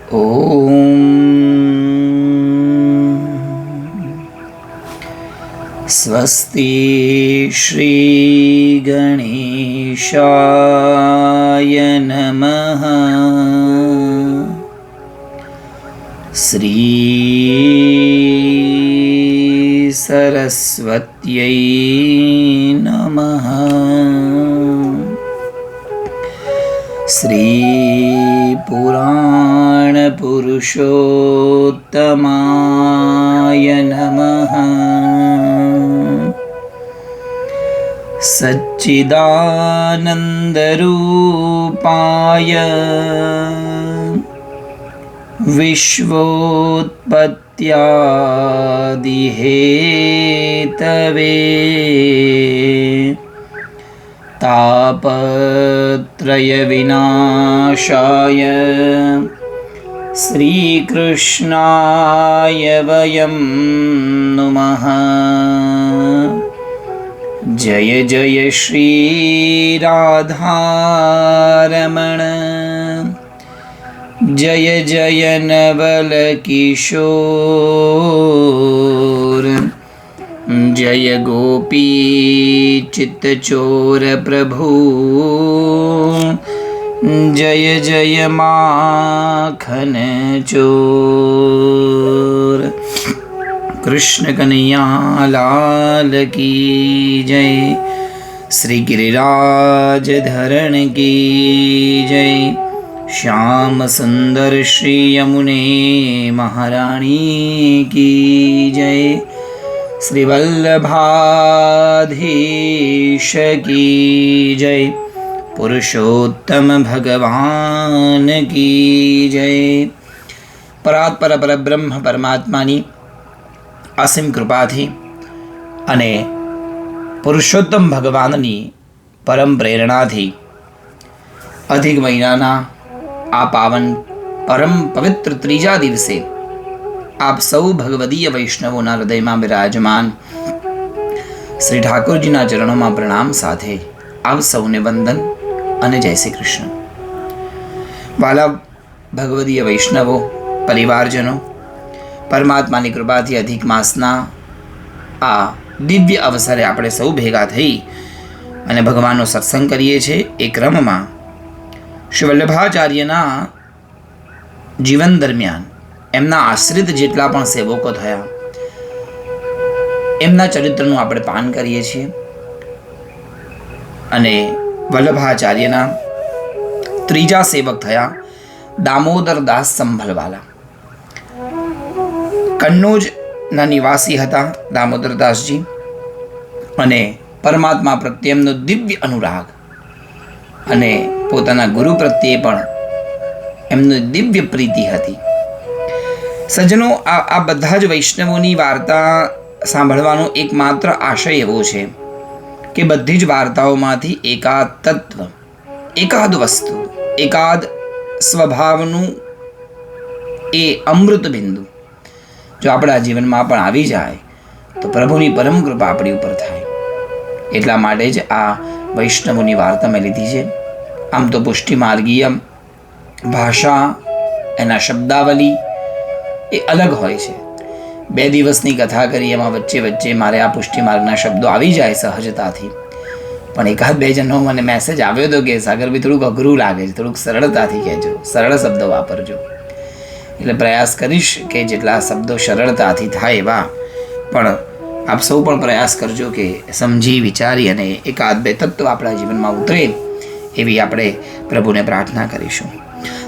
ઓમ સ્વસ્તિ શ્રી ગણેશાય નમઃ. શ્રી સરસ્વત્यै નમઃ. શ્રી પુરાણ પુરુષોત્તમાય નમઃ. સચ્ચિદાનંદરૂપાય વિશ્વોત્પત્યાદિહેતવે તાપત્રય વિનાશાય શ્રીકૃષ્ણાય વયં નુમઃ. જય જય શ્રી રાધારમણ, જય જય નવલ કિશોર, જય ગોપી ચિત્તચોર પ્રભુ, જય જય માખન ચોર. કૃષ્ણ કનૈયા લાલ કી જય. શ્રી ગિરિરાજ ધરણ કી જય. શ્યામ સુંદર શ્રી યમુને મહારાણી કી જય. શ્રી વલ્લભાધીશ કી જય. પુરુષોત્તમ ભગવાન કી જય. પરાત્પર પરબ્રહ્મ પરમાત્માની અસીમ કૃપાથી અને પુરુષોત્તમ ભગવાનની પરમ પ્રેરણાથી અધિક મહિનાના આ પાવન પરમ પવિત્ર ત્રીજા દિવસે આપ સૌ ભગવદીય વૈષ્ણવોના હૃદયમાં બિરાજમાન શ્રી ઠાકોરજીના ચરણોમાં પ્રણામ સાથે આપ સૌને વંદન અને જય શ્રી કૃષ્ણ. વાલા ભગવદીય વૈષ્ણવો, પરિવારજનો, પરમાત્માની કૃપાથી અધિક માસના આ દિવ્ય અવસરે આપણે સૌ ભેગા થઈ અને ભગવાનનો સત્સંગ કરીએ છીએ. એ ક્રમમાં શ્રી વલ્લભાચાર્યના જીવન દરમિયાન એમના આશ્રિત જેટલા પણ સેવકો થયા એમના ચરિત્રનું આપણે પાન કરીએ છીએ. અને વલ્લભાચાર્યના ત્રીજા સેવક થયા દામોદરદાસ સંભલવાલા. કન્નોજના નિવાસી હતા દામોદરદાસજી, અને પરમાત્મા પ્રત્યે એમનો દિવ્ય અનુરાગ અને પોતાના ગુરુ પ્રત્યે પણ એમની દિવ્ય પ્રીતિ હતી. સજ્જનો, આ બધા જ વૈષ્ણવોની વાર્તા સાંભળવાનો એકમાત્ર આશય એવો છે કે બધી જ વાર્તાઓમાંથી એકાદ તત્વ, એકાદ વસ્તુ, એકાદ સ્વભાવનું એ અમૃત બિંદુ જો આપણા જીવનમાં પણ આવી જાય તો પ્રભુની પરમ કૃપા આપણી ઉપર થાય. એટલા માટે જ આ વૈષ્ણવોની વાર્તા મેં લીધી છે. આમ તો પુષ્ટિ માર્ગીય ભાષા, એના શબ્દાવલી એ અલગ હોય છે. 2 દિવસની કથા કરી, એમાં વચ્ચે વચ્ચે મારે આ પુષ્ટિ માર્ગના શબ્દો આવી જાય સહજતાથી. પણ એકાદ બે જણનો મને મેસેજ આવ્યો હતો કે સાગરભાઈ થોડુંક અઘરું લાગે છે, થોડુંક સરળતાથી કહેજો, સરળ શબ્દો વાપરજો. એટલે પ્રયાસ કરીશ કે જેટલા શબ્દો સરળતાથી થાય એવા. પણ આપ સૌ પણ પ્રયાસ કરજો કે સમજી વિચારી અને એકાદ બે તત્વ આપણા જીવનમાં ઉતરે એવી આપણે પ્રભુને પ્રાર્થના કરીશું.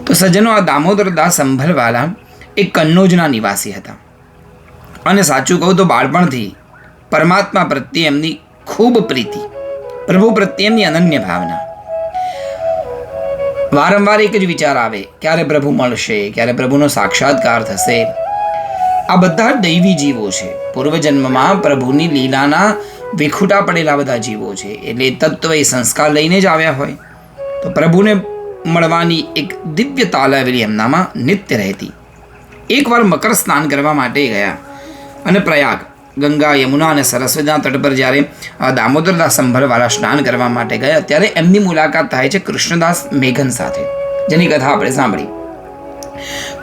તો સજ્જનો, આ દામોદરદાસ સંભલવાલા એ કન્નોજના નિવાસી હતા. અને સાચું કહું તો બાળપણથી પરમાત્મા પ્રત્યે એમની ખૂબ પ્રીતિ, પ્રભુ પ્રત્યે એમની અનન્ય ભાવના. વારંવાર એક જ વિચાર આવે, ક્યારે પ્રભુ મળશે, ક્યારે પ્રભુનો સાક્ષાત્કાર થશે. આ બધા દૈવી જીવો છે, પૂર્વજન્મમાં પ્રભુની લીલાના વિખૂટા પડેલા બધા જીવો છે. એટલે તત્વ એ સંસ્કાર લઈને જ આવ્યા હોય તો પ્રભુને મળવાની એક દિવ્ય તાલાવેલી એમનામાં નિત્ય રહેતી. એકવાર મકર સ્નાન કરવા માટે ગયા અને પ્રયાગ, ગંગા, યમુના અને સરસ્વતીના તટ પર જ્યારે દામોદરદાસ સંભળવાળા સ્નાન કરવા માટે ગયા ત્યારે એમની મુલાકાત થાય છે કૃષ્ણદાસ મેઘન સાથે, જેની કથા આપણે સાંભળી.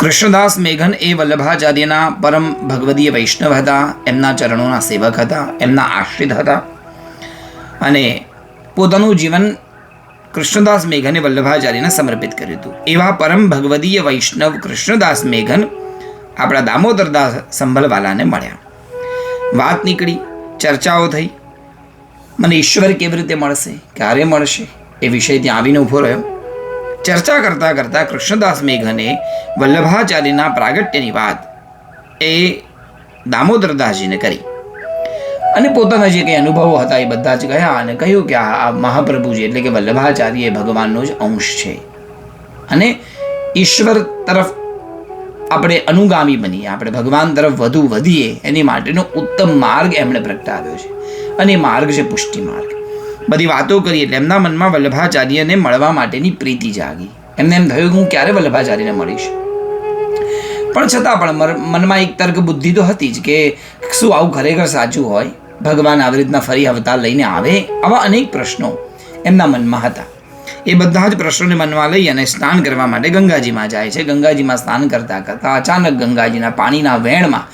કૃષ્ણદાસ મેઘન એ વલ્લભાચાર્યના પરમ ભગવદીય વૈષ્ણવ હતા, એમના ચરણોના સેવક હતા, એમના આશ્રિત હતા અને પોતાનું જીવન કૃષ્ણદાસ મેઘને વલ્લભાચાર્યને સમર્પિત કર્યું હતું. એવા પરમ ભગવદીય વૈષ્ણવ કૃષ્ણદાસ મેઘન આપણા દામોદરદાસ સંભલવાલાને મળ્યા. વાત નીકળી, ચર્ચાઓ થઈ. મને ઈશ્વર કેવી રીતે મળશે, ક્યારે મળશે, એ વિષય ત્યાં આવીને ઊભો રહ્યો. ચર્ચા કરતાં કરતાં કૃષ્ણદાસ મેઘને વલ્લભાચાર્યના પ્રાગટ્યની વાત એ દામોદરદાસજીને કરી અને પોતાના જે કંઈ અનુભવો હતા એ બધા જ ગયા અને કહ્યું કે આ મહાપ્રભુજી એટલે કે વલ્લભાચાર્ય એ ભગવાનનો જ અંશ છે અને ઈશ્વર તરફ આપણે અનુગામી બનીએ, આપણે ભગવાન તરફ વધુ વધીએ એની માટેનો ઉત્તમ માર્ગ એમણે પ્રગટાવ્યો છે અને એ માર્ગ છે પુષ્ટિ માર્ગ. બધી વાતો કરી એટલે એમના મનમાં વલ્લભાચાર્યને મળવા માટેની પ્રીતિ જાગી. એમને એમ થયું કે હું ક્યારે વલ્લભાચાર્યને મળીશ, પણ છતાં પણ મનમાં એક તર્ક બુદ્ધિ તો હતી જ કે શું આવું ખરેખર સાચું હોય, ભગવાન આવી રીતના ફરી અવતાર લઈને આવે? આવા અનેક પ્રશ્નો એમના મનમાં હતા. એ બધા જ પ્રશ્નોને મનમાં લઈ અને સ્નાન કરવા માટે ગંગાજીમાં જાય છે. ગંગાજીમાં સ્નાન કરતાં કરતાં અચાનક ગંગાજીના પાણીના વેણમાં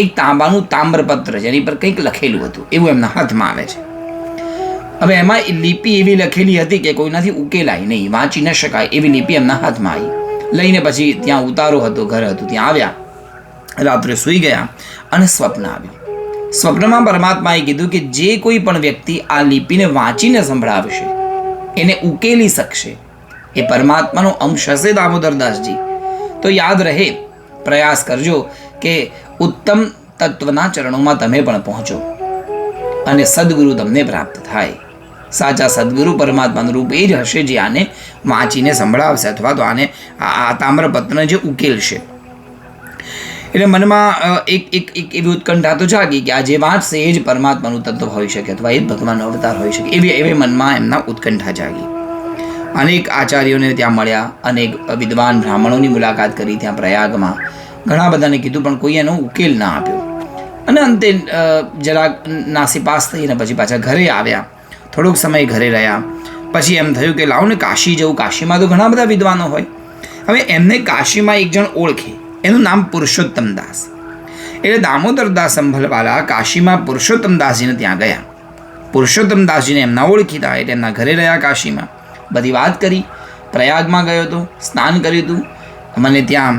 એક તાંબાનું તામ્રપત્ર જેની પર કંઈક લખેલું હતું એવું એમના હાથમાં આવે છે. હવે એમાં લિપિ એવી લખેલી હતી કે કોઈનાથી ઉકેલાય નહીં, વાંચી ન શકાય એવી લિપિ એમના હાથમાં આવી. લઈને પછી ત્યાં ઉતારો હતો, ઘર હતું, ત્યાં આવ્યા, રાત્રે સૂઈ ગયા અને સ્વપ્ન આવ્યું. સ્વપ્નમાં પરમાત્માએ કીધું કે જે કોઈ પણ વ્યક્તિ આ લિપિને વાંચીને સંભળાવશે એને ઉકેલી શકશે એ પરમાત્માનો અંશ હશે દામોદરદાસજી. તો યાદ રહે, પ્રયાસ કરજો કે ઉત્તમ તત્વના ચરણોમાં તમે પણ પહોંચો અને સદગુરુ તમને પ્રાપ્ત થાય. સાચા સદગુરુ પરમાત્માનું રૂપ એ જ હશે જે આને વાંચીને સંભળાવશે અથવા તો આને આ તામ્રપત્રને જે ઉકેલશે. એટલે મનમાં એક એવી ઉત્કંઠા તો જાગી કે આ જે વાંચશે એ જ પરમાત્માનું તત્વ હોઈ શકે અથવા એ જ ભગવાનનો અવતાર હોઈ શકે. એવી મનમાં એમના ઉત્કંઠા જાગી. અનેક આચાર્યોને ત્યાં મળ્યા, અનેક વિદ્વાન બ્રાહ્મણોની મુલાકાત કરી ત્યાં પ્રયાગમાં. ઘણા બધાને કીધું પણ કોઈ એનો ઉકેલ ના આપ્યો અને અંતે જરાક નાસીપાસ થઈને પછી પાછા ઘરે આવ્યા. થોડોક સમય ઘરે રહ્યા પછી એમ થયું કે લાવો ને કાશી જવું. કાશીમાં તો ઘણા બધા વિદ્વાનો હોય. હવે એમને કાશીમાં એક જણ ઓળખે, એનું નામ પુરુષોત્તમ દાસ. એટલે દામોદરદાસ સંભલવાલા કાશીમાં પુરુષોત્તમ દાસજીને ત્યાં ગયા. પુરુષોત્તમ દાસજીને એમના ઓળખીતા એટલે એમના ઘરે રહ્યા કાશીમાં. બધી વાત કરી. પ્રયાગમાં ગયો હતો, સ્નાન કર્યું હતું. મને ત્યાં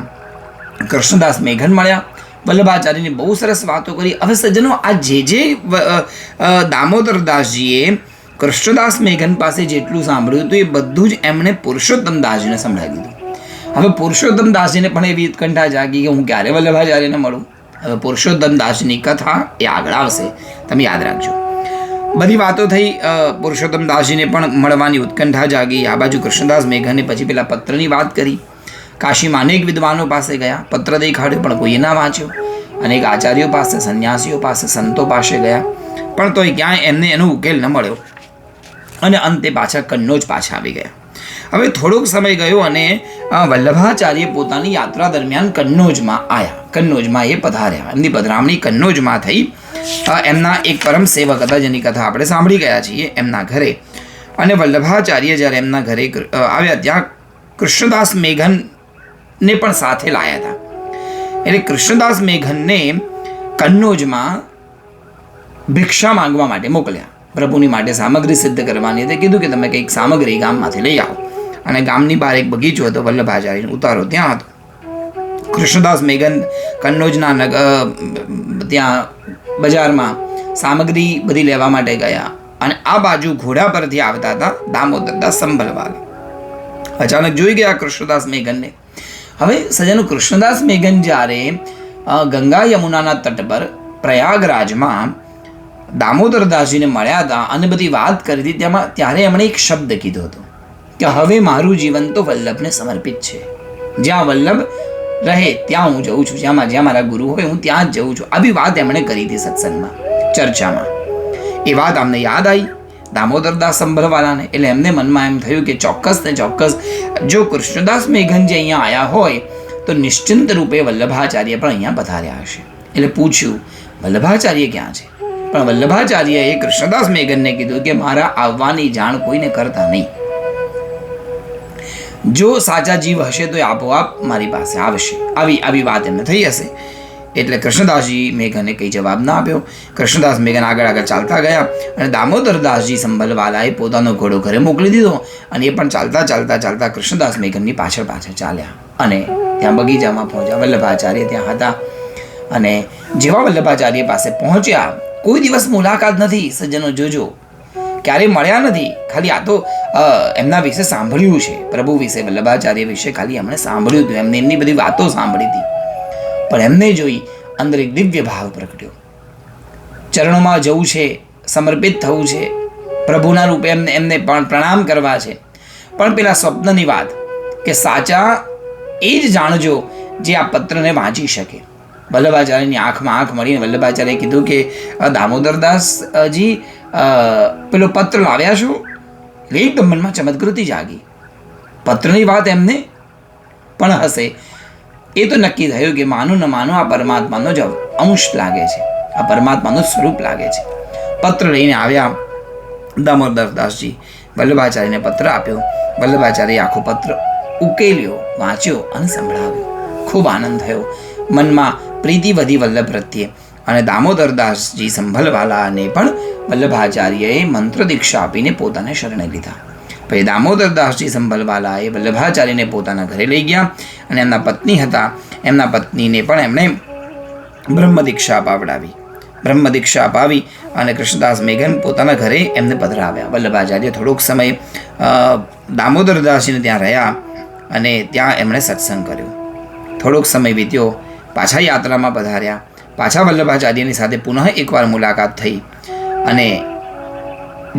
કૃષ્ણદાસ મેઘન મળ્યા. વલ્લભાચાર્યની બહુ સરસ વાતો કરી. હવે સજ્જનો, આ જે દામોદરદાસજીએ કૃષ્ણદાસ મેઘન પાસે જેટલું સાંભળ્યું હતું એ બધું જ એમણે પુરુષોત્તમ દાસજીને સંભળાવી દીધું. હવે પુરુષોત્તમ દાસજીને પણ એવી ઉત્કંઠા જાગી કે હું ક્યારે વલ્લભાચાર્યને મળું. હવે પુરુષોત્તમ દાસજીની કથા એ આગળ આવશે, તમે યાદ રાખજો. બધી વાતો થઈ. પુરુષોત્તમ દાસજીને પણ મળવાની ઉત્કંઠા જાગી. આ બાજુ કૃષ્ણદાસ મેઘને પછી પેલા પત્રની વાત કરી. કાશીમાં અનેક વિદ્વાનો પાસે ગયા, પત્ર દેખાડ્યો પણ કોઈએ ના વાંચ્યો. અનેક આચાર્યો પાસે, સંન્યાસીઓ પાસે, સંતો પાસે ગયા પણ તોય ક્યાંય એમને એનો ઉકેલ ન મળ્યો અને અંતે પાછા કન્નોજ પાછા આવી ગયા. હવે થોડોક સમય ગયો અને વલ્લભાચાર્ય પોતાની યાત્રા દરમિયાન કન્નોજમાં આવ્યા. કન્નોજમાં એ પધાર્યા. એમની પધરામણી કન્નોજમાં થઈ. એમના એક પરમ સેવક હતા જેની કથા આપણે સાંભળી ગયા છીએ એમના ઘરે. અને વલ્લભાચાર્ય જ્યારે એમના ઘરે આવ્યા ત્યાં કૃષ્ણદાસ મેઘનને પણ સાથે લાયા હતા. એટલે કૃષ્ણદાસ મેઘનને કન્નોજમાં ભિક્ષા માંગવા માટે મોકલ્યા. પ્રભુની માટે સામગ્રી સિદ્ધ કરવાની હતી. કીધું કે તમે કંઈક સામગ્રી ગામમાંથી લઈ આવો. અને ગામની બહાર એક બગીચો હતો, વલ્લભાચાર્યનો ઉતારો ત્યાં હતો. કૃષ્ણદાસ મેઘન કન્નોજના ત્યાં બજારમાં સામગ્રી બધી લેવા માટે ગયા અને આ બાજુ ઘોડા પરથી આવતા હતા દામોદરદાસ સંભલવાલા. અચાનક જોઈ ગયા કૃષ્ણદાસ મેઘનને. હવે સજ્જનો, કૃષ્ણદાસ મેઘન જ્યારે ગંગા યમુનાના તટ પર પ્રયાગરાજમાં દામોદરદાસજીને મળ્યા હતા અને બધી વાત કરી હતી ત્યારે એમણે એક શબ્દ કીધો હતો કે હવે મારું જીવન તો વલ્લભને સમર્પિત છે. જ્યાં વલ્લભ રહે ત્યાં હું જઉં છું, જ્યાં મારા ગુરુ હોય હું ત્યાં જ જઉં છું. આવી વાત એમણે કરી હતી સત્સંગમાં, ચર્ચામાં. એ વાત અમને યાદ આવી દામોદરદાસ સંભલવાલાને. એટલે એમને મનમાં એમ થયું કે ચોક્કસ ને ચોક્કસ જો કૃષ્ણદાસ મેઘન જે અહીંયા આવ્યા હોય તો નિશ્ચિંત રૂપે વલ્લભાચાર્ય પણ અહીંયા પધાર્યા હશે. એટલે પૂછ્યું વલ્લભાચાર્ય ક્યાં છે? પણ વલ્લભાચાર્યએ કૃષ્ણદાસ મેઘનને કીધું કે મારા આવવાની જાણ કોઈને કરતા નહીં. જો સાચા જીવ હશે તો એ આપોઆપ મારી પાસે આવશે. આવી વાત એમને થઈ હશે. એટલે કૃષ્ણદાસજી મેઘને કંઈ જવાબ ના આપ્યો. કૃષ્ણદાસ મેઘન આગળ ચાલતા ગયા અને દામોદરદાસજી સંભલવાલાએ પોતાનો ઘોડો ઘરે મોકલી દીધો અને એ પણ ચાલતા કૃષ્ણદાસ મેઘનની પાછળ ચાલ્યા અને ત્યાં બગીચામાં પહોંચ્યા. વલ્લભાચાર્ય ત્યાં હતા અને જેવા વલ્લભાચાર્ય પાસે પહોંચ્યા, કોઈ દિવસ મુલાકાત નથી સજ્જનો, જોજો, ક્યારેય મળ્યા નથી. ખાલી આ તો એમના વિશે સાંભળ્યું છે, પ્રભુ વિશે, વલ્લભાચાર્ય વિશે ખાલી એમણે સાંભળ્યું હતું, એમની બધી વાતો સાંભળી હતી. પણ એમને જોઈ અંદર એક દિવ્ય ભાવ પ્રગટ્યો. ચરણોમાં જવું છે, સમર્પિત થવું છે, પ્રભુના રૂપે એમને પણ પ્રણામ કરવા છે. પણ પેલા સ્વપ્નની વાત કે સાચા એ જ જાણજો જે આ પત્રને વાંચી શકે. વલ્લભાચાર્યની આંખમાં આંખ મળીને વલ્લભાચાર્યએ કીધું કે દામોદરદાસજી પેલો પત્ર લાવ્યા છો? એકદમ મનમાં ચમત્કૃતિ જાગી. પત્રની વાત એમને પણ હશે. એ તો નક્કી થયું કે માનું ન માનું આ પરમાત્માનો જ અંશ લાગે છે, આ પરમાત્માનું સ્વરૂપ લાગે છે. પત્ર લઈને આવ્યા દામોદરદાસજી, વલ્લભાચાર્યને પત્ર આપ્યો. વલ્લભાચાર્યએ આખો પત્ર ઉકેલ્યો, વાંચ્યો અને સંભળાવ્યો. ખૂબ આનંદ થયો, મનમાં પ્રીતિ વધી વલ્લભ પ્રત્યે. અને દામોદરદાસજી સંભલવાલાને પણ વલ્લભાચાર્યએ મંત્ર દીક્ષા આપીને પોતાને શરણે લીધા. પછી દામોદરદાસજી સંભલવાલાએ વલ્લભાચાર્યને પોતાના ઘરે લઈ ગયા અને એમના પત્ની હતા, એમના પત્નીને પણ એમણે બ્રહ્મ દીક્ષા અપાવડાવી. બ્રહ્મ દીક્ષા અપાવી અને કૃષ્ણદાસ મેઘન પોતાના ઘરે એમને પધરાવ્યા. વલ્લભાચાર્ય થોડોક સમય દામોદરદાસજીને ત્યાં રહ્યા અને ત્યાં એમણે સત્સંગ કર્યો. થોડોક સમય વીત્યો, પાછા યાત્રામાં પધાર્યા. પાછા વલ્લભાચાર્યની સાથે પુનઃ એકવાર મુલાકાત થઈ અને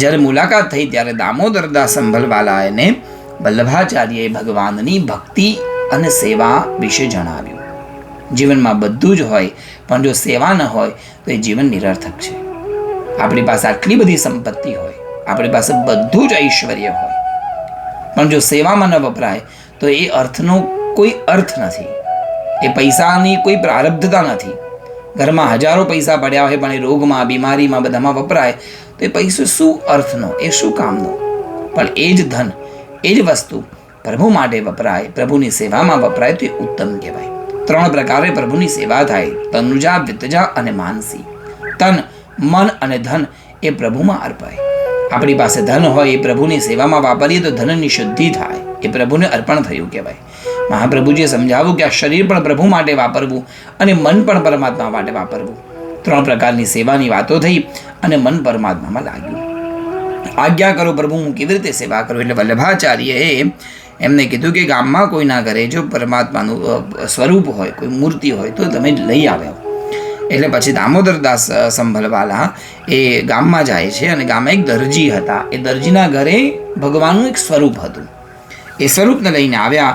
જ્યારે મુલાકાત થઈ ત્યારે દામોદરદાસ સંભલવાલાને વલ્લભાચાર્યએ ભગવાનની ભક્તિ અને સેવા વિશે જણાવ્યું. જીવનમાં બધું જ હોય પણ જો સેવા ન હોય તો એ જીવન નિરર્થક છે. આપણી પાસે આટલી બધી સંપત્તિ હોય, આપણી પાસે બધું જ ઐશ્વર્ય હોય, પણ જો સેવામાં ન વપરાય તો એ અર્થનો કોઈ અર્થ નથી. એ પૈસાની કોઈ પ્રારબ્ધતા નથી. ઘરમાં હજારો પૈસા પડ્યા હોય પણ એ રોગમાં, બીમારીમાં, બધામાં વપરાય તો એ પૈસો શું અર્થનો, એ શું કામનો? પણ એ જ ધન, એ જ વસ્તુ પ્રભુ માટે વપરાય, પ્રભુની સેવામાં વપરાય તો એ ઉત્તમ કહેવાય. 3 પ્રકારે પ્રભુની સેવા થાય: તનુજા, વિતજા અને માનસી. તન, મન અને ધન એ પ્રભુમાં અર્પાય. આપણી પાસે ધન હોય એ પ્રભુની સેવામાં વાપરીએ તો ધનની શુદ્ધિ થાય, એ પ્રભુને અર્પણ થયું કહેવાય. મહાપ્રભુજીએ સમજાવ્યું કે આ શરીર પણ પ્રભુ માટે વાપરવું અને મન પણ પરમાત્મા માટે વાપરવું. 3 પ્રકારની સેવાની વાતો થઈ અને મન પરમાત્મામાં લાગ્યું. આજ્ઞા કરો પ્રભુ, હું કેવી રીતે સેવા કરું? એટલે વલ્લભાચાર્યએ એમને કીધું કે ગામમાં કોઈના ઘરે જો પરમાત્માનું સ્વરૂપ હોય, કોઈ મૂર્તિ હોય તો તમે લઈ આવ્યા. એટલે પછી દામોદરદાસ સંભલવાલા એ ગામમાં જાય છે અને ગામમાં એક દરજી હતા. એ દરજીના ઘરે ભગવાનનું એક સ્વરૂપ હતું. એ સ્વરૂપને લઈને આવ્યા.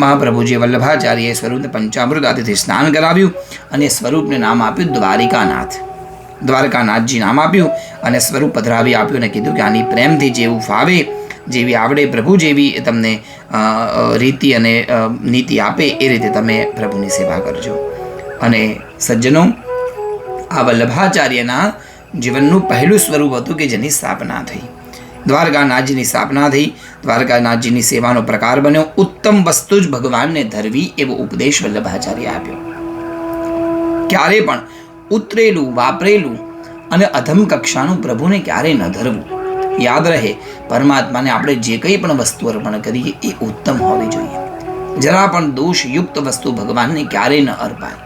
મહાપ્રભુજી વલ્લભાચાર્યએ સ્વરૂપને પંચામૃત આદિથી સ્નાન કરાવ્યું અને સ્વરૂપને નામ આપ્યું દ્વારિકાનાથ. દ્વારકાનાથજી નામ આપ્યું અને સ્વરૂપ પધરાવી આપ્યું અને કીધું કે આની પ્રેમથી જેવું ફાવે, જેવી આવડે, પ્રભુ જેવી તમને રીતિ અને નીતિ આપે એ રીતે તમે પ્રભુની સેવા કરજો. અને સજ્જનો, આ વલ્લભાચાર્યના જીવનનું પહેલું સ્વરૂપ હતું કે જેની સ્થાપના થઈ. દ્વારકાનાથજીની સ્થાપના થઈ. દ્વારકાનાથજીની સેવાનો પ્રકાર બન્યો. ઉત્તમ વસ્તુ જ ભગવાનને ધરવી એવો ઉપદેશ વલ્લભાચાર્ય આપ્યો. ક્યારે પણ ઉતરેલું, વાપરેલું અને અધમ કક્ષાનું પ્રભુને ક્યારેય ન ધરવું. યાદ રહે, પરમાત્માને આપણે જે કંઈ પણ વસ્તુ અર્પણ કરીએ એ ઉત્તમ હોવી જોઈએ. જરા પણ દોષયુક્ત વસ્તુ ભગવાનને ક્યારેય ન અર્પાય.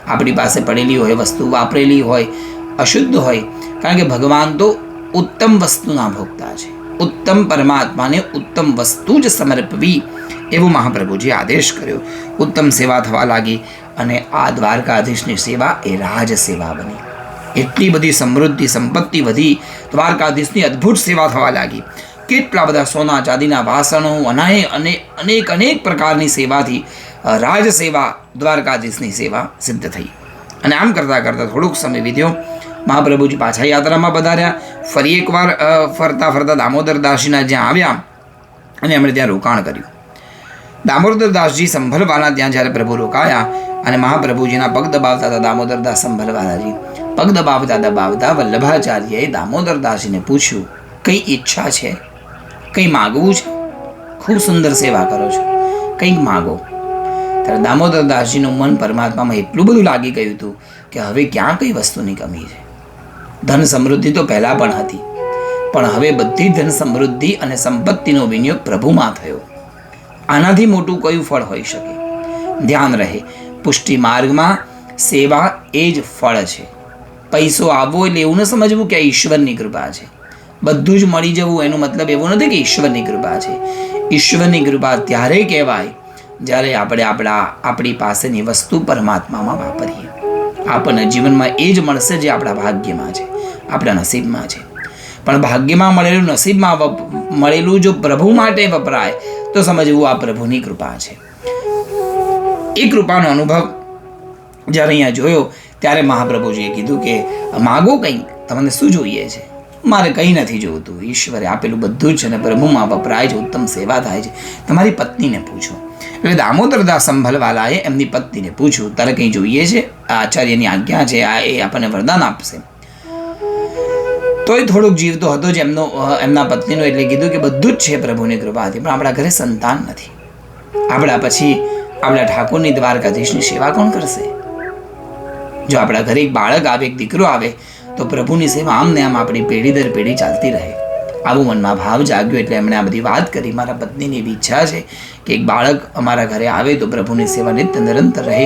આપણી પાસે પડેલી હોય વસ્તુ, વાપરેલી હોય, અશુદ્ધ હોય, કારણ કે ભગવાન તો ઉત્તમ વસ્તુના ભોગતા છે. ઉત્તમ પરમાત્માને ઉત્તમ વસ્તુ જ સમર્પવી એવો મહાપ્રભુજીએ આદેશ કર્યો. ઉત્તમ સેવા થવા લાગી અને આ દ્વારકાધીશની સેવા એ રાજ સેવા બની. એટલી બધી સમૃદ્ધિ, સંપત્તિ વધી, દ્વારકાધીશની અદ્ભુત સેવા થવા લાગી. કેટલા બધા સોના ચાંદીના વાસણો અને અનેક પ્રકારની સેવાથી રાજ સેવા, દ્વારકાધીશની સેવા સિદ્ધ થઈ. અને આમ કરતાં કરતાં થોડોક સમય વીત્યો. મહાપ્રભુજી પાછા યાત્રામાં પધાર્યા. ફરી એકવાર ફરતા દામોદરદાસજીના જ્યાં આવ્યા અને એમણે ત્યાં રોકાણ કર્યું. દામોદરદાસજી સંભલવાલા ત્યાં જ્યારે પ્રભુ રોકાયા અને મહાપ્રભુજીના પગ દબાવતા હતા દામોદરદાસ સંભલવાલાજી, પગ દબાવતા વલ્લભાચાર્યએ દામોદરદાસજીને પૂછ્યું, કંઈ ઈચ્છા છે? કંઈ માગવું છે? ખૂબ સુંદર સેવા કરો છો, કંઈક માગો. ત્યારે દામોદરદાસજીનું મન પરમાત્મામાં એટલું બધું લાગી ગયું હતું કે હવે ક્યાં કઈ વસ્તુની કમી છે. ધન સમૃદ્ધિ તો પહેલાં પણ હતી, પણ હવે બધી ધન સમૃદ્ધિ અને સંપત્તિનો વિનિયોગ પ્રભુમાં થયો. આનાથી મોટું કયું ફળ હોઈ શકે? ધ્યાન રહે, પુષ્ટિ માર્ગમાં સેવા એ જ ફળ છે. પૈસો આવવો એટલે એવું ન સમજવું કે આ ઈશ્વરની કૃપા છે. બધું જ મળી જવું એનો મતલબ એવો નથી કે ઈશ્વરની કૃપા છે. ઈશ્વરની કૃપા ત્યારે કહેવાય જ્યારે આપણે આપણી પાસેની વસ્તુ પરમાત્મામાં વાપરીએ. આપણને જીવનમાં એ જ મળશે જે આપણા ભાગ્યમાં છે, આપણા નસીબમાં છે. પણ ભાગ્યમાં મળેલું, નસીબમાં મળેલું જો પ્રભુ માટે વપરાય તો સમજવું આ પ્રભુની કૃપા છે. એ કૃપાનો અનુભવ જ્યારે અહીંયા જોયો ત્યારે મહાપ્રભુજીએ કીધું કે માગો કંઈક, તમને શું જોઈએ છે? મારે કંઈ નથી જોઈતું, ઈશ્વરે આપેલું બધું જ છે અને પ્રભુમાં વપરાય છે, ઉત્તમ સેવા થાય છે. તમારી પત્નીને પૂછો. એટલે દામોદરદાસ સંભલવાલાએ એમની પત્નીને પૂછ્યું, તારે કંઈ જોઈએ છે? આચાર્યની આજ્ઞા છે, એ આપણને વરદાન આપશે. તોય થોડોક જીવતો હતો જ એમના પત્નીનો, એટલે કીધું કે બધું જ છે પ્રભુની કૃપાથી, પણ આપણા ઘરે સંતાન નથી. આપણા પછી આપણા ઠાકોરની દ્વારકાધીશની સેવા કોણ કરશે? જો આપણા ઘરે એક બાળક આવે, એક દીકરો આવે તો પ્રભુની સેવા આમ ને આમ આપણી પેઢી દર પેઢી ચાલતી રહે. આવું મનમાં ભાવ જાગ્યો એટલે એમણે આ બધી વાત કરી. મારા પત્નીની એવી ઈચ્છા છે કે એક બાળક અમારા ઘરે આવે તો પ્રભુની સેવા નિત્ય નિરંતર રહે.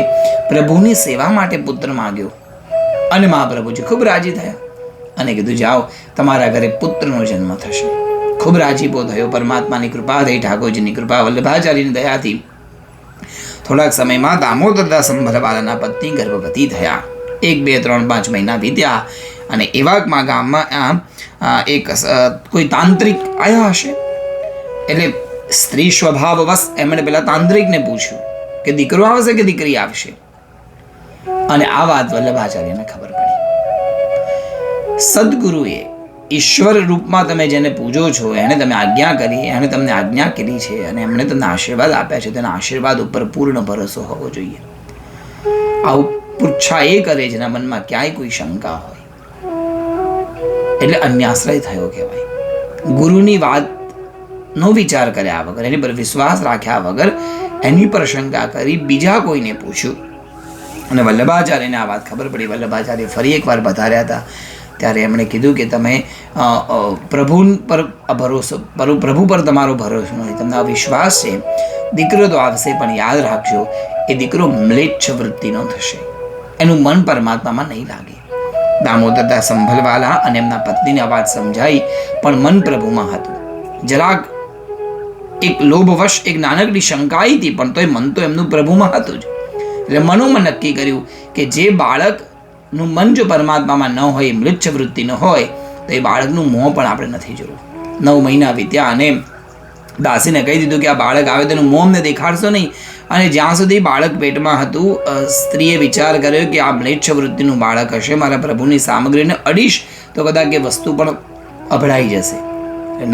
પ્રભુની સેવા માટે પુત્ર માગ્યો અને મહાપ્રભુજી ખૂબ રાજી થયા અને કીધું, જાઓ, તમારા ઘરે પુત્રનો જન્મ થશે. ખૂબ રાજીપો થયો. પરમાત્માની કૃપા થઈ, ઠાકોરજીની કૃપા, વલ્લભાચાર્યની દયાથી થોડાક સમયમાં દામોદરદાસ સંભલવાલાના પત્ની ગર્ભવતી થયા. 1, 2, 3, 5 મહિના વીત્યા અને એવામાં ગામમાં એક કોઈ તાંત્રિક આવ્યા હશે. એટલે સ્ત્રી સ્વભાવવશ એમણે પેલા તાંત્રિકને પૂછ્યું કે દીકરો આવશે કે દીકરી આવશે? અને આ વાત વલ્લભાચાર્યને ખબર પડી. સદગુરુએ ઈશ્વર રૂપમાં તમે જેને પૂજો છો, એણે તમે આજ્ઞા કરી, એણે તમને આજ્ઞા કરી છે અને એમણે તમને આશીર્વાદ આપ્યા છે, તેના આશીર્વાદ ઉપર પૂર્ણ ભરોસો હોવો જોઈએ. આવું પૃચ્છા એ કરે જેના મનમાં ક્યાંય કોઈ શંકા હોય, એટલે અન્યાશ્રય થયો કહેવાય. ગુરુની વાતનો વિચાર કર્યા વગર, એની પર વિશ્વાસ રાખ્યા વગર એની પર શંકા કરી બીજા કોઈને પૂછ્યું અને વલ્લભાચાર્યને આ વાત ખબર પડી. વલ્લભાચાર્ય ફરી એકવાર પધાર્યા હતા ત્યારે એમણે કીધું કે તમે પ્રભુ પર તમારો ભરોસો નથી, તમને અવિશ્વાસ છે. દીકરો તો આવશે, પણ યાદ રાખજો એ દીકરો મ્લેચ્છ વૃત્તિનો થશે, એનું મન પરમાત્મામાં નહીં લાગે. દામોદરદાસ સંભલવાલા અને એમના પત્નીને આ વાત સમજાઈ, પણ મન પ્રભુમાં હતું. જરાક એક લોભવશ એક નાનકડી શંકા આવી હતી, પણ તોય મન તો એમનું પ્રભુમાં હતું જ. એટલે મનોમાં નક્કી કર્યું કે જે બાળકનું મન જો પરમાત્મામાં ન હોય, મ્લેચ્છ વૃત્તિનો હોય, તો એ બાળકનું મોં પણ આપણે નથી જોયું. 9 મહિના વીત્યા અને દાસીને કહી દીધું કે આ બાળક આવે તેનું મોં અમને દેખાડશો નહીં. અને જ્યાં સુધી બાળક પેટમાં હતું, સ્ત્રીએ વિચાર કર્યો કે આ મ્લેચ્છ વૃત્તિનું બાળક હશે, મારા પ્રભુની સામગ્રીને અડીશ તો કદાચ એ વસ્તુ પણ અભડાઈ જશે.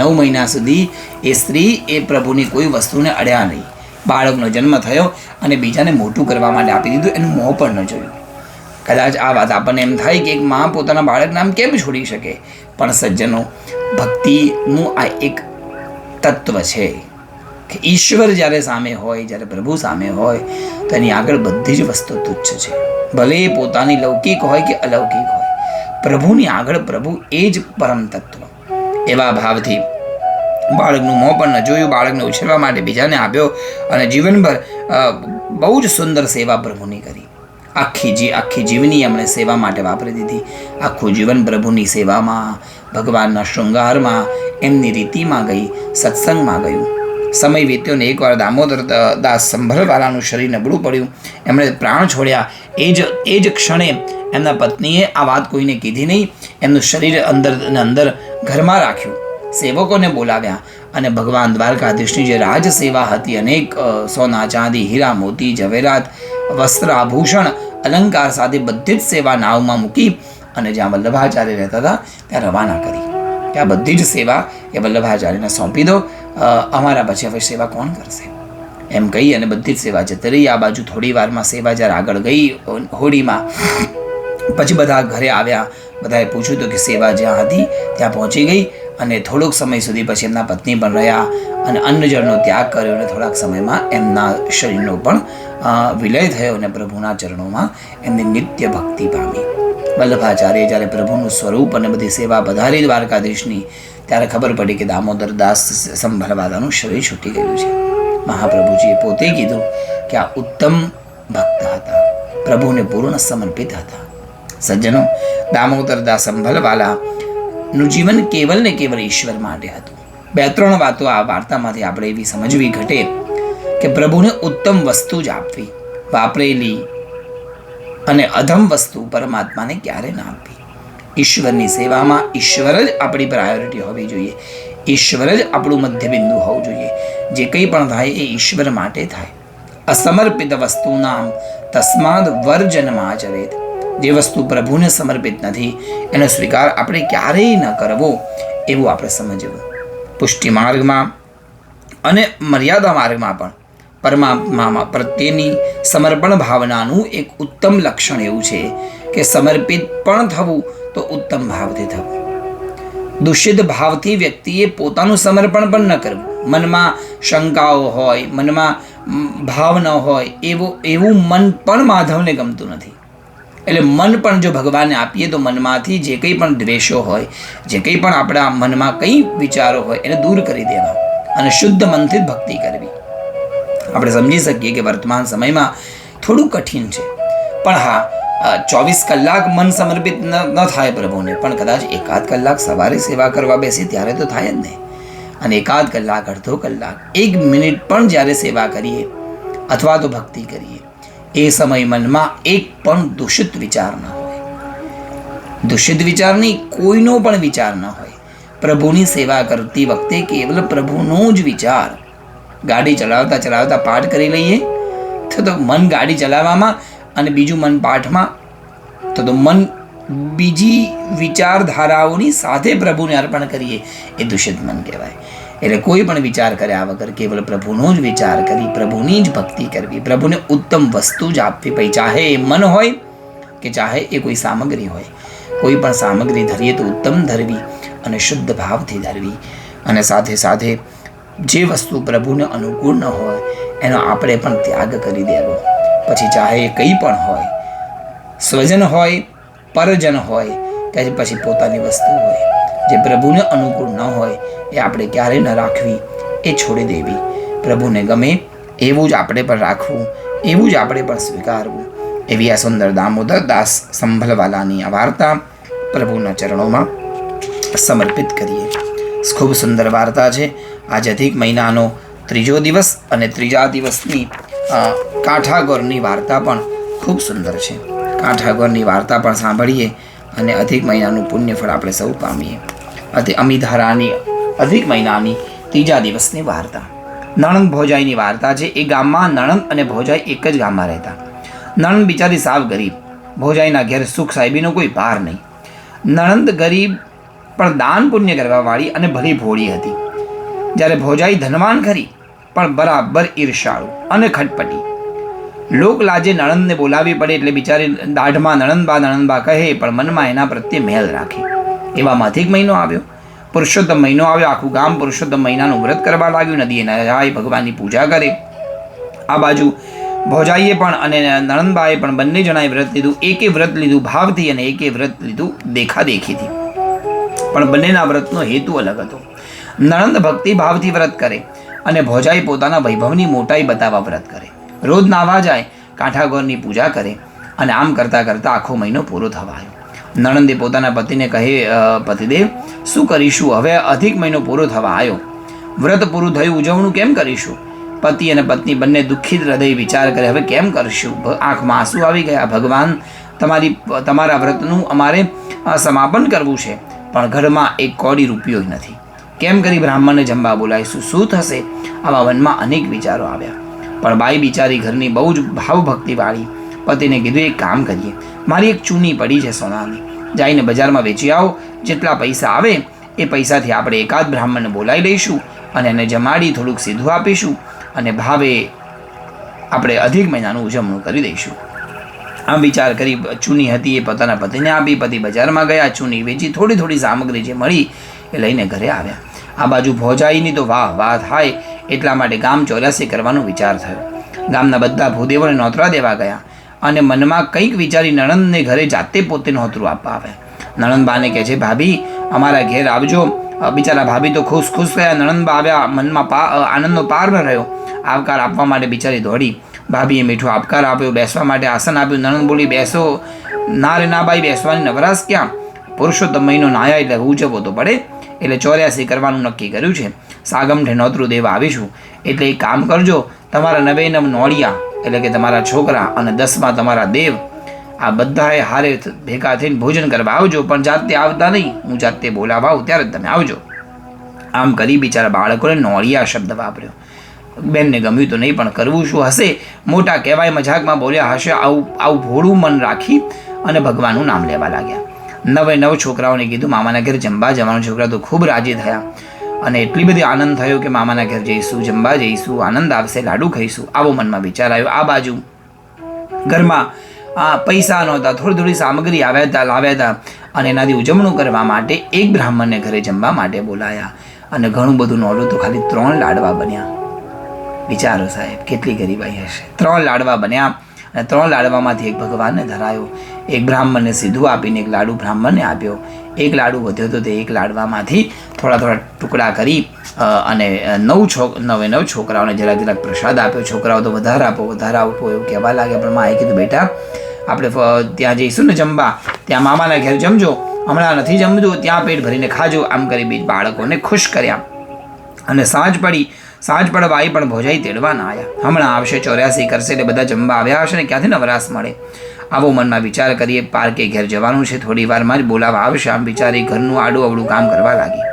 9 મહિના સુધી એ સ્ત્રી એ પ્રભુની કોઈ વસ્તુને અડ્યા નહીં. બાળકનો જન્મ થયો અને બીજાને મોટું કરવા માટે આપી દીધું, એનું મોં પણ ન જોયું. કદાચ આ વાત આપણને એમ થાય કે એક મા પોતાના બાળકને આમ કેમ છોડી શકે? પણ સજ્જનો, ભક્તિનું આ એક તત્વ છે કે ઈશ્વર જ્યારે સામે હોય, જ્યારે પ્રભુ સામે હોય તો એની આગળ બધી જ વસ્તુ તુચ્છ છે. ભલે એ પોતાની લૌકિક હોય કે અલૌકિક હોય, પ્રભુની આગળ પ્રભુ એ જ પરમ તત્વ. એવા ભાવથી બાળકનું મોં પણ ન જોયું, બાળકને ઉછેરવા માટે બીજાને આપ્યો અને જીવનભર બહુ જ સુંદર સેવા પ્રભુની કરી. આખી જીવની એમણે સેવા માટે વાપરી દીધી. આખું જીવન પ્રભુની સેવામાં, ભગવાનના શૃંગારમાં, એમની રીતિમાં ગઈ, સત્સંગમાં ગયું. સમય વીત્યો ને એકવાર દામોદરદાસ સંભલવાલાનું શરીર નબળું પડ્યું. એમણે પ્રાણ છોડ્યા. એ જ ક્ષણે એમના પત્નીએ આ વાત કોઈને કીધી નહીં. એમનું શરીર અંદર ઘરમાં રાખ્યું, સેવકોને બોલાવ્યા અને ભગવાન દ્વારકાધીશની જે રાજ સેવા હતી, અનેક સોના ચાંદી, હીરા મોતી, ઝવેરાત, વસ્ત્ર આભૂષણ, અલંકાર સાથે બધી જ સેવા નાવમાં મૂકી અને જ્યાં વલ્લભાચાર્ય રહેતા હતા ત્યાં રવાના કરી કે આ બધી જ સેવા એ વલ્લભાચાર્યને સોંપી દો, અમારા પછી હવે સેવા કોણ કરશે એમ કહી અને બધી જ સેવા જતી રહી. આ બાજુ થોડી વારમાં સેવા જ્યારે આગળ ગઈ હોડીમાં, પછી બધા ઘરે આવ્યા. બધાએ પૂછ્યું તો કે સેવા જ્યાં હતી ત્યાં પહોંચી ગઈ અને થોડોક સમય સુધી પછી એમના પત્ની પણ રહ્યા અને અન્નજળનો ત્યાગ કર્યો અને થોડાક સમયમાં એમના શરીરનો પણ વિલય થયો અને પ્રભુના ચરણોમાં એમની નિત્ય ભક્તિ પામી. વલ્લભાચાર્ય જ્યારે પ્રભુનું સ્વરૂપ અને બધી સેવા પધારી દ્વારકાધીશની, ત્યારે ખબર પડી કે દામોદર દાસ સંભળવાલાનું શરીર છૂટી ગયું છે. મહાપ્રભુજીએ પોતે કીધું કે આ ઉત્તમ ભક્ત હતા, પ્રભુને પૂર્ણ સમર્પિત હતા. સજ્જનો, દામોદર દાસ સંભળવાલાનું જીવન કેવલ ને કેવલ ઈશ્વર માટે હતું. 2-3 વાતો આ વાર્તામાંથી આપણે એવી સમજવી ઘટે કે પ્રભુને ઉત્તમ વસ્તુ જ આપવી, વાપરેલી અને અધમ વસ્તુ પરમાત્માને ક્યારે ના આપવી. ઈશ્વરની સેવામાં ઈશ્વર જ આપણી પ્રાયોરિટી હોવી જોઈએ, ઈશ્વર જ આપણું મધ્યબિંદુ હોવું જોઈએ. જે કંઈ પણ થાય એ ઈશ્વર માટે થાય. અસમર્પિત વસ્તુનામ તસ્માદ વર્જનમાં આચરેત. જે વસ્તુ પ્રભુને સમર્પિત નથી એનો સ્વીકાર આપણે ક્યારેય ન કરવો, એવું આપણે સમજવું. પુષ્ટિ માર્ગમાં અને મર્યાદા માર્ગમાં પણ પરમાત્મા પ્રત્યેની સમર્પણ ભાવનાનું એક ઉત્તમ લક્ષણ એવું છે કે સમર્પિત પણ થવું તો ઉત્તમ ભાવથી થવું. દૂષિત ભાવથી વ્યક્તિએ પોતાનું સમર્પણ પણ ન કરવું. મનમાં શંકાઓ હોય, મનમાં ભાવ ન હોય, એવું મન પણ માધવને ગમતું નથી. એટલે મન પણ જો ભગવાનને આપીએ તો મનમાંથી જે કંઈ પણ દ્વેષો હોય, જે કંઈ પણ આપણા મનમાં કંઈ વિચારો હોય એને દૂર કરી દેવા અને શુદ્ધ મનથી જ ભક્તિ કરવી. આપણે સમજી શકીએ કે વર્તમાન સમયમાં થોડું કઠિન છે, પણ હા, 24 કલાક મન સમર્પિત ન થાય પ્રભુને, પણ કદાચ 1 કલાક સવારે સેવા કરવા બેસી ત્યારે તો થાય જ નહીં. અને 1 કલાક, અડધો કલાક, 1 મિનિટ પણ જ્યારે સેવા કરીએ અથવા તો ભક્તિ કરીએ, એ સમય મનમાં એક પણ દૂષિત વિચાર ન હોય. દૂષિત વિચાર નહીં, કોઈનો પણ વિચાર ન હોય. પ્રભુની સેવા કરતી વખતે કેવલ પ્રભુનો જ વિચાર. ગાડી ચલાવતા ચલાવતા પાઠ કરી લઈએ તો મન ગાડી ચલાવવામાં અને બીજું મન પાઠમાં, તો મન બીજી વિચારધારાઓની સાથે પ્રભુને અર્પણ કરીએ એ દૂષિત મન કહેવાય. એટલે કોઈ પણ વિચાર કર્યા વગર કેવલ પ્રભુનો જ વિચાર કરી પ્રભુની જ ભક્તિ કરવી, પ્રભુને ઉત્તમ વસ્તુ જ આપવી. પછી ચાહે એ મન હોય કે ચાહે એ કોઈ સામગ્રી હોય, કોઈ પણ સામગ્રી ધરીએ તો ઉત્તમ ધરવી અને શુદ્ધ ભાવથી ધરવી. અને સાથે સાથે જે વસ્તુ પ્રભુને અનુકૂળ ન હોય એનો આપણે પણ ત્યાગ કરી દેવો. પછી ચાહે એ કંઈ પણ હોય, સ્વજન હોય, પરજન હોય કે પછી પોતાની વસ્તુ હોય, જે પ્રભુને અનુકૂળ ન હોય એ આપણે ક્યારેય ન રાખવી, એ છોડી દેવી. પ્રભુને ગમે એવું જ આપણે પણ રાખવું, એવું જ આપણે પણ સ્વીકારવું. એવી આ સુંદર દામોદર દાસ સંભળવાલાની આ વાર્તા પ્રભુના ચરણોમાં સમર્પિત કરીએ. ખૂબ સુંદર વાર્તા છે. આજે અધિક મહિનાનો 3જો દિવસ અને 3જા દિવસની કાંઠાગોરની વાર્તા પણ ખૂબ સુંદર છે. કાંઠાગોરની વાર્તા પણ સાંભળીએ અને અધિક મહિનાનું પુણ્યફળ આપણે સૌ પામીએ. અમિધારાની અધિક મહિનાની 3જા દિવસની વાર્તા નણંદ ભોજાઈની વાર્તા છે. એ ગામમાં નણંદ અને ભોજાઈ એક જ ગામમાં રહેતા. નણંદ બિચારી સાવ ગરીબ, ભોજાઈના ઘેર સુખ સાહેબીનો કોઈ પાર નહીં. નણંદ ગરીબ પણ દાન પુણ્ય કરવાવાળી અને ભલી ભોળી હતી. જ્યારે ભોજાઈ ધનવાન ખરી પણ બરાબર ઈર્ષાળુ અને ખટપટી. લોક લાજે નણંદને બોલાવી પડે એટલે બિચારી દાઢમાં નણંદબા કહે, પણ મનમાં એના પ્રત્યે મેલ રાખે. એવામાં અધિક મહિનો આવ્યો, પુરુષોત્તમ મહિનો આવ્યો. આખું ગામ પુરુષોત્તમ મહિનાનું વ્રત કરવા લાગ્યું. નદીએ જાય, ભગવાનની પૂજા કરે. આ બાજુ ભોજાઈએ પણ અને નણંદબાએ પણ બંને જણાએ વ્રત લીધું. એકે વ્રત લીધું ભાવથી અને એકે વ્રત લીધું દેખાદેખીથી. પણ બંનેના વ્રતનો હેતુ અલગ હતો. નણંદ ભક્તિ ભાવથી વ્રત કરે અને ભોજાઈ પોતાના વૈભવની મોટાઈ બતાવવા વ્રત કરે. રોજ નાવા જાય, કાંઠાગોરની પૂજા કરે અને આમ કરતાં કરતાં આખો મહિનો પૂરો થવા આવ્યો. નણંદે પોતાના પતિને કહે, પતિદેવ શું કરીશું, હવે અધિક મહિનો પૂરો થવા આવ્યો, વ્રત પૂરું થયું, ઉજવણું કેમ કરીશું? પતિ અને પત્ની બંને દુઃખિત હૃદય વિચાર કરે, હવે કેમ કરશું? આંખમાં આંસુ આવી ગયા. ભગવાન, તમારા વ્રતનું અમારે સમાપન કરવું છે, પણ ઘરમાં એક કોડી રૂપિયો નથી. કેમ કરી બ્રાહ્મણને જમવા બોલાવીશું? શું થશે? આવા મનમાં અનેક વિચારો આવ્યા. પણ બાઈ બિચારી ઘરની બહુ જ ભાવભક્તિવાળી. પતિને કીધું, એક કામ કરીએ, મારી એક ચૂની પડી છે સોનાની, જઈને બજારમાં વેચી આવો. જેટલા પૈસા આવે એ પૈસાથી આપણે એકાદ બ્રાહ્મણને બોલાવી લઈશું અને એને જમાડી થોડુંક સીધું આપીશું અને ભાવે આપણે અધિક મહિનાનું ઉજવણું કરી દઈશું. આમ વિચાર કરી ચૂની હતી એ પોતાના પતિને આપી. પતિ બજારમાં ગયા, ચૂની વેચી થોડી થોડી સામગ્રી જે મળી એ લઈને ઘરે આવ્યા. આ બાજુ ભોજાઈની તો વાહ વાહ થાય એટલા માટે ગામ 84 કરવાનો વિચાર થયો. ગામના બધા ભૂદેવોને નોતરા દેવા ગયા અને મનમાં કંઈક વિચારી નણંદને ઘરે જાતે પોતે નોતરું આપવા આવ્યા. નણંદબાને કહે છે, ભાભી અમારા ઘેર આવજો. બિચારા ભાભી તો ખુશ થયા. નણંદબા આવ્યા, મનમાં આનંદનો પાર ન રહ્યો. આવકાર આપવા માટે બિચારી દોડી. ભાભીએ મીઠો આવકાર આપ્યો, બેસવા માટે આસન આપ્યું. નણંદ બોલી, બેસો. ના રે ના બાઈ, બેસવાની નવરાશ ક્યાં? પુરુષોત્તમ મહિનો નાયા એટલે ઉજવવો તો પડે. એટલે 84 કરવાનું નક્કી કર્યું છે. સાગમઠે નોતરું દેવા આવીશું. એટલે એક કામ કરજો, તમારા 99 નોળિયા એટલે કે તમારા છોકરા અને 10માં તમારા દેવ, આ બધાએ હારે ભેગા થઈને ભોજન કરવા આવજો. પણ જાતે આવતા નહીં, હું જાતે બોલાવા આવું ત્યારે જ તમે આવજો. આમ કરી બિચારા બાળકોને નોળિયા શબ્દ વાપર્યો. બેનને ગમ્યું તો નહીં, પણ કરવું શું હશે? મોટા કહેવાય મજાકમાં બોલ્યા હશે. આવું ભોળું મન રાખી અને ભગવાનનું નામ લેવા લાગ્યા. 9 છોકરાઓને કીધું મામાના ઘેર જમવા જવાનું. છોકરા તો ખૂબ રાજી થયા અને એટલી બધી આનંદ થયો કે મામાના ઘેર જઈશું, જમવા જઈશું, આનંદ આવશે, લાડુ ખાઈશું, આવો મનમાં વિચાર આવ્યો. આ બાજુ ઘરમાં પૈસા નહોતા, થોડી સામગ્રી લાવ્યા હતા અને એનાથી ઉજવણું કરવા માટે એક બ્રાહ્મણને ઘરે જમવા માટે બોલાયા અને ઘણું બધું નોડું તો ખાલી 3 લાડવા બન્યા. વિચારો સાહેબ, કેટલી ગરીબાઈ હશે. 3 લાડવા બન્યા અને 3 લાડવામાંથી એક ભગવાનને ધરાયો. એક બ્રાહ્મણને સીધું આપીને એક લાડુ બ્રાહ્મણને આપ્યો. એક લાડુ વધ્યો તો તે એક લાડવામાંથી થોડા ટુકડા કરી અને 9 છોકરાઓને જરાક પ્રસાદ આપ્યો. છોકરાઓ તો વધારે આપો એવું કહેવા લાગ્યા. પણ માએ કીધું, બેટા આપણે ત્યાં જઈશું ને જમવા, ત્યાં મામાના ઘેર જમજો, હમણાં નથી જમજો, ત્યાં પેટ ભરીને ખાજો. આમ કરી બીજ બાળકોને ખુશ કર્યા. અને સાંજ પડવા આવી પણ ભોજાઈ તેડવા ના આવ્યા. હમણાં આવશે, 84 કરશે એટલે બધા જમવા આવ્યા હશે ને ક્યાંથી નવરાશ મળે. આવો મનમાં વિચાર કરીએ. પાર્કે ઘેર જવાનું છે, થોડી વારમાં જ બોલાવા આવશે. આમ વિચારી ઘરનું આડું અવળું કામ કરવા લાગી.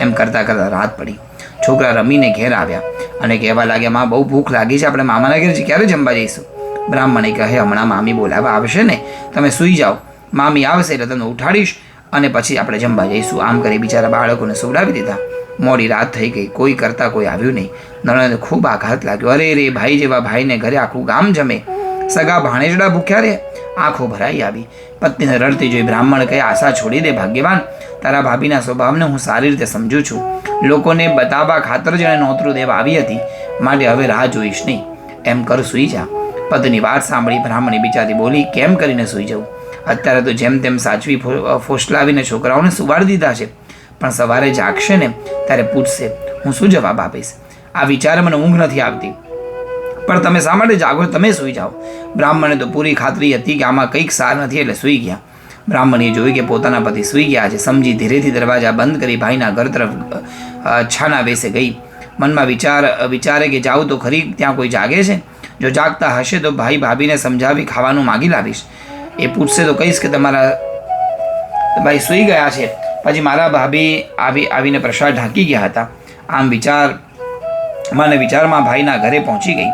એમ કરતાં રાત પડી. છોકરા રમીને ઘેર આવ્યા અને કહેવા લાગ્યા, માં બહુ ભૂખ લાગી છે, આપણે મામાના ઘેર ક્યારે જમવા જઈશું? બ્રાહ્મણે કહે, હમણાં મામી બોલાવા આવશે ને, તમે સૂઈ જાઓ, મામી આવશે એટલે તમને ઉઠાડીશ અને પછી આપણે જમવા જઈશું. આમ કરી બિચારા બાળકોને સુવડાવી દીધા. મોડી રાત થઈ ગઈ, કોઈ કરતાં કોઈ આવ્યું નહીં. નણંદને ખૂબ આઘાત લાગ્યો. અરે રે, ભાઈ જેવા ભાઈને ઘરે આખું ગામ જમે, સગા ભાણેજડા ભૂખ્યા રે. આંખો ભરાઈ આવી. પત્નીને રડતી જોઈ બ્રાહ્મણ કહે, આશા છોડી દે ભાગ્યવાન, તારા ભાભીના સ્વભાવને હું સારી રીતે સમજું છું. લોકોને બતાવવા ખાતર જ એને નોતરું દેવા આવી હતી, માટે હવે રાહ જોઈશ નહીં. એમ કર, સૂઈ જા. પત્ની વાત સાંભળી બ્રાહ્મણી બિચારી બોલી, કેમ કરીને સૂઈ જવું? અત્યારે તો જેમ તેમ સાચવી ફોસલાવીને છોકરાઓને સુવાડી દીધા છે, પણ સવારે જાગશે ને ત્યારે પૂછશે, હું શું જવાબ આપીશ? આ વિચાર મને ઊંઘ નથી આવતી, પણ તમે શા માટે જાગો? તમે સૂઈ જાઓ. બ્રાહ્મણે તો પૂરી ખાતરી હતી કે આમાં કંઈક સાર નથી એટલે સૂઈ ગયા. બ્રાહ્મણીએ જોઈ કે પોતાના પતિ સૂઈ ગયા છે. સમજી ધીરેથી દરવાજા બંધ કરી ભાઈના ઘર તરફ છાના વેસે ગઈ. મનમાં વિચારે કે જાઉં તો ખરી, ત્યાં કોઈ જાગે છે? જો જાગતા હશે તો ભાઈ ભાભીને સમજાવી ખાવાનું માગી લાવીશ. એ પૂછશે તો કહીશ કે તમારા ભાઈ સૂઈ ગયા છે, પછી મારા ભાભી આવીને પ્રસાદ ઢાંકી ગયા હતા. આમ વિચારમાં ભાઈના ઘરે પહોંચી ગઈ.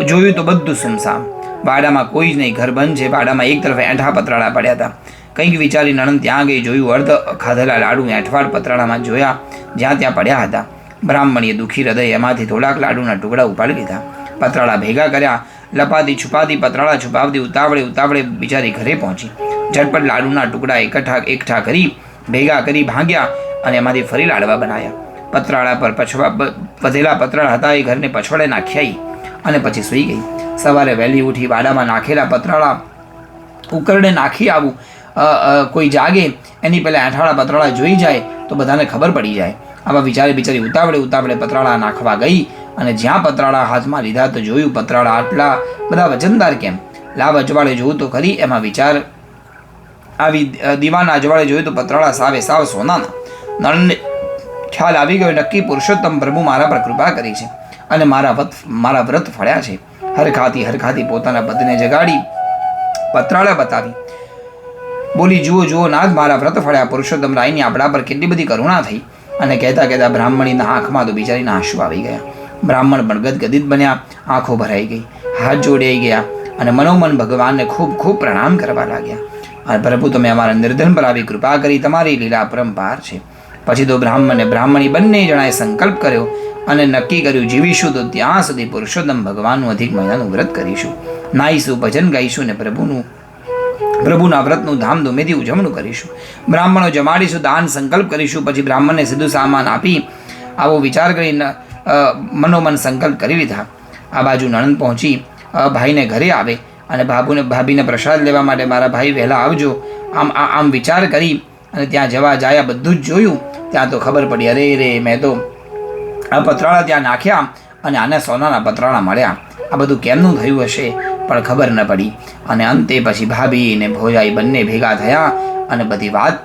જોયું તો બધું સુમસામ. વાડામાં કોઈ જ નહીં, ઘર બંધ છે. વાડામાં એક તરફ એંઠા પતરાળા પડ્યા હતા. કંઈક વિચારી નણંદ ત્યાં ગઈ. જોયું અર્ધ ખાધેલા લાડુ એંઠવાડ પતરાળામાં જોયા, જ્યાં ત્યાં પડ્યા હતા. બ્રાહ્મણીએ દુઃખી હૃદય એમાંથી થોડાક લાડુના ટુકડા ઉપાડી લીધા. પતરાળા ભેગા કર્યા. લપાતી છુપાતી પતરાળા છુપાવતી ઉતાવળે બિચારી ઘરે પહોંચી. ઝટપટ લાડુના ટુકડા એકઠા કરી ભેગા કરી ભાંગ્યા અને એમાંથી ફરી લાડવા બનાવ્યા. પતરાળા પર વધેલા પતરાળા હતા એ ઘરને પછવાડે નાખ્યા અને પછી સૂઈ ગઈ. સવારે વહેલી ઉઠી વાડામાં નાખેલા પતરાળા ઉકરડે નાખી આવું. કોઈ જાગે એની પહેલાં આઠાળા પતરાળા જોઈ જાય તો બધાને ખબર પડી જાય. આવા બિચારી ઉતાવળે પતરાળા નાખવા ગઈ અને જ્યાં પતરાળા હાથમાં લીધા તો જોયું પતરાળા આટલા બધા વજનદાર કેમ? લાવ અજવાળે જોયું તો ખરી. એમાં વિચાર આવી. દીવાના અજવાળે જોયું તો પતરાળા સાવ સોનાના. નળને ખ્યાલ આવી ગયો, નક્કી પુરુષોત્તમ પ્રભુ મારા પર કૃપા કરી છે અને મારા વ્રત ફળ્યા છે. હરખાતી પોતાના પતિને જગાડી પતરાળા બતાવી. બોલી, જુઓ નાથ, મારા વ્રત ફળ્યા. પુરુષોત્તમ રાયની આપણા પર કેટલી બધી કરુણા થઈ. અને કહેતા બ્રાહ્મણીના આંખમાં તો બિચારીના આંસુ આવી ગયા. બ્રાહ્મણ પણ ગદગદિત બન્યા, આંખો ભરાઈ ગઈ, હાથ જોડાઈ ગયા અને મનોમન ભગવાનને ખૂબ પ્રણામ કરવા લાગ્યા. અને પ્રભુ, તમે અમારા નિર્ધન પર આવી કૃપા કરી, તમારી લીલા પરંપાર છે. પછી તો બ્રાહ્મણી બંને જણાએ સંકલ્પ કર્યો અને નક્કી કર્યું, જીવીશું તો ત્યાં સુધી પુરુષોત્તમ ભગવાનનું અધિક મહિનાનું વ્રત કરીશું, નાઈશું, ભજન ગાઈશું ને પ્રભુનું પ્રભુના વ્રતનું ધામધૂમેથી ઉજવણું કરીશું, બ્રાહ્મણો જમાડીશું, દાન સંકલ્પ કરીશું. પછી બ્રાહ્મણને સીધું સામાન આપી આવો વિચાર કરીને મનોમન સંકલ્પ કરી લીધા. આ બાજુ નણંદ પહોંચી ભાઈને ઘરે આવે અને ભાભીને પ્રસાદ લેવા માટે મારા ભાઈ વહેલા આવજો આમ વિચાર કરી અને ત્યાં જવા જાય. બધું જ જોયું. ત્યાં તો ખબર પડી, અરે રે મેં તો આ પતરાળા ત્યાં નાખ્યા અને આને સોનાના પતરાળા મળ્યા. આ બધું કેમનું થયું હશે પણ ખબર ન પડી. અને અંતે પછી ભાભી અને ભોજાઈ બંને ભેગા થયા અને બધી વાત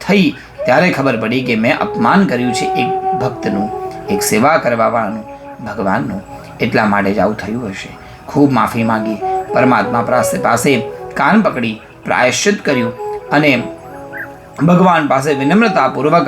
થઈ. ત્યારે ખબર પડી કે મેં અપમાન કર્યું છે એક ભક્તનું, એક સેવા કરવાવાળાનું, ભગવાનનું. એટલા માટે જ આવું થયું હશે. ખૂબ માફી માંગી, પરમાત્મા પાસે કાન પકડી પ્રાયશ્ચિત કર્યું અને ભગવાન પાસે વિનમ્રતાપૂર્વક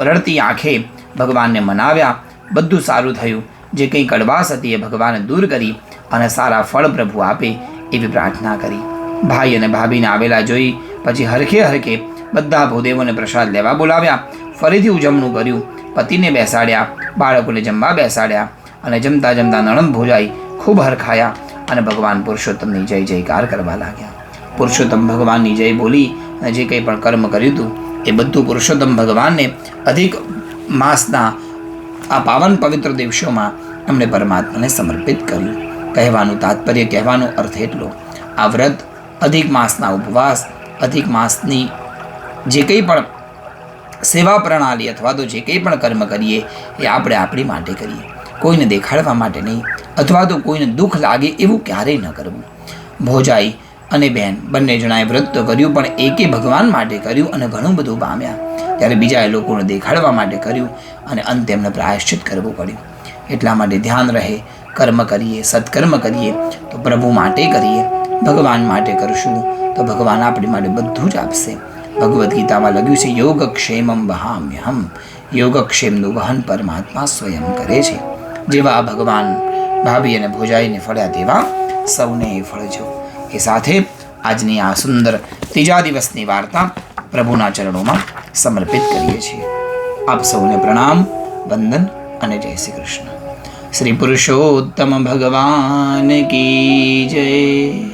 રડતી આંખે ભગવાનને મનાવ્યા. બધું સારું થયું. જે કંઈ કડવાશ હતી એ ભગવાને દૂર કરી અને સારા ફળ પ્રભુ આપે એવી પ્રાર્થના કરી. ભાઈ અને ભાભીને આવેલા જોઈ પછી હરખે બધા ભૂદેવોને પ્રસાદ લેવા બોલાવ્યા. ફરીથી ઉજવણું કર્યું. પતિને બેસાડ્યા, બાળકોને જમવા બેસાડ્યા અને જમતા નણંદ ભોજાઈ ખૂબ હરખાયા અને ભગવાન પુરુષોત્તમની જય જયકાર કરવા લાગ્યા. પુરુષોત્તમ ભગવાનની જય બોલી અને જે કંઈ પણ કર્મ કર્યું હતું એ બધું પુરુષોત્તમ ભગવાનને અધિક માસના આ પાવન પવિત્ર દિવસોમાં એમણે પરમાત્માને સમર્પિત કર્યું. કહેવાનું તાત્પર્ય, કહેવાનો અર્થ એટલો, આ વ્રત, અધિક માસના ઉપવાસ, અધિક માસની જે કંઈ પણ સેવા પ્રણાલી અથવા તો જે કંઈ પણ કર્મ કરીએ એ આપણે આપણી માટે કરીએ, કોઈને દેખાડવા માટે નહીં, અથવા તો કોઈને દુઃખ લાગે એવું ક્યારેય ન કરવું. ભોજાઈ અને બહેન બંને જણાએ વ્રત તો કર્યું પણ એકે ભગવાન માટે કર્યું અને ઘણું બધું પામ્યા. ત્યારે બીજાએ લોકોને દેખાડવા માટે કર્યું અને અંતે એમને પ્રાયશ્ચિત કરવું પડ્યું. એટલા માટે ધ્યાન રહે, કર્મ કરીએ, સત્કર્મ કરીએ તો પ્રભુ માટે કરીએ, ભગવાન માટે કરશું તો ભગવાન આપણી માટે બધું જ આપશે. ભગવદ્ ગીતામાં લખ્યું છે, યોગક્ષેમમ વહામ્યહમ. યોગક્ષેમનું વહન પરમાત્મા સ્વયં કરે છે. જેવા ભગવાન ભાભી અને ભોજાઈને ફળ્યા તેવા સૌને ફળજો. એ સાથે આજની આ સુંદર ત્રીજા દિવસની વાર્તા પ્રભુના ચરણોમાં સમર્પિત કરીએ છીએ. આપ સૌને પ્રણામ, વંદન અને જય શ્રી કૃષ્ણ. શ્રી પુરુષોત્તમ ભગવાન કી જય.